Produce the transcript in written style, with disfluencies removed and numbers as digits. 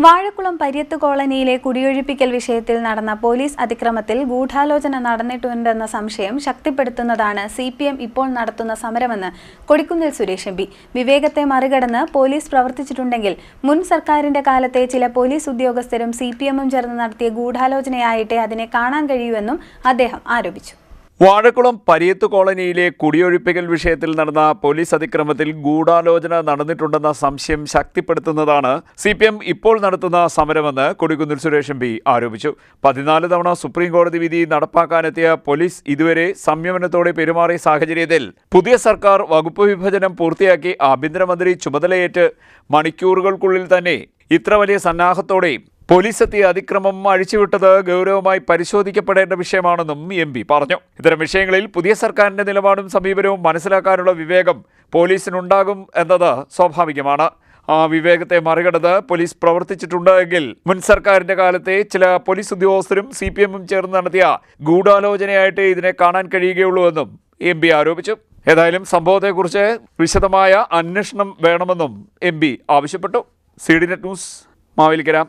വാഴക്കുളം പര്യത്ത് കോളനിയിലെ കുടിയൊഴിപ്പിക്കൽ വിഷയത്തിൽ നടന്ന പോലീസ് അതിക്രമത്തിൽ ഗൂഢാലോചന നടന്നിട്ടുണ്ടെന്ന സംശയം ശക്തിപ്പെടുത്തുന്നതാണ് സിപിഎം ഇപ്പോൾ നടത്തുന്ന സമരമെന്ന് കൊടിക്കുന്നിൽ സുരേഷ് എം.പി. വിവേകത്തെ മറികടന്ന് പോലീസ് പ്രവർത്തിച്ചിട്ടുണ്ടെങ്കിൽ മുൻ സർക്കാരിന്റെ കാലത്തെ ചില പോലീസ് ഉദ്യോഗസ്ഥരും സിപിഎമ്മും ചേർന്ന് നടത്തിയ ഗൂഢാലോചനയായിട്ടേ അതിനെ കാണാൻ കഴിയൂവെന്നും അദ്ദേഹം ആരോപിച്ചു. വാഴക്കുളം പര്യത്ത് കോളനിയിലെ കുടിയൊഴിപ്പിക്കൽ വിഷയത്തിൽ നടന്ന പോലീസ് അതിക്രമത്തിൽ ഗൂഢാലോചന നടന്നിട്ടുണ്ടെന്ന സംശയം ശക്തിപ്പെടുത്തുന്നതാണ് സിപിഎം ഇപ്പോൾ നടത്തുന്ന സമരമെന്ന് കൊടിക്കുന്നിൽ സുരേഷ് എം.പി. ആരോപിച്ചു. 14 തവണ സുപ്രീം കോടതി വിധി നടപ്പാക്കാനെത്തിയ പോലീസ് ഇതുവരെ സംയമനത്തോടെ പെരുമാറിയ സാഹചര്യത്തിൽ പുതിയ സർക്കാർ വകുപ്പ് വിഭജനം പൂർത്തിയാക്കി ആഭ്യന്തരമന്ത്രി ചുമതലയേറ്റ് മണിക്കൂറുകൾക്കുള്ളിൽ തന്നെ ഇത്ര വലിയ സന്നാഹത്തോടെ പോലീസ് എത്തിയ അതിക്രമം അഴിച്ചുവിട്ടത് ഗൗരവമായി പരിശോധിക്കപ്പെടേണ്ട വിഷയമാണെന്നും എം.പി. പറഞ്ഞു. ഇത്തരം വിഷയങ്ങളിൽ പുതിയ സർക്കാരിന്റെ നിലപാടും സമീപനവും മനസ്സിലാക്കാനുള്ള വിവേകം പോലീസിനുണ്ടാകും എന്നത് സ്വാഭാവികമാണ്. ആ വിവേകത്തെ മറികടന്ന് പോലീസ് പ്രവർത്തിച്ചിട്ടുണ്ട് എങ്കിൽ മുൻ സർക്കാരിന്റെ കാലത്തെ ചില പോലീസ് ഉദ്യോഗസ്ഥരും സിപിഎമ്മും ചേർന്ന് നടത്തിയ ഗൂഢാലോചനയായിട്ട് ഇതിനെ കാണാൻ കഴിയുകയുള്ളൂ എന്നും എം.പി. ആരോപിച്ചു. ഏതായാലും സംഭവത്തെക്കുറിച്ച് വിശദമായ അന്വേഷണം വേണമെന്നും എം.പി. ആവശ്യപ്പെട്ടു. CDNet news, Mavelikkara.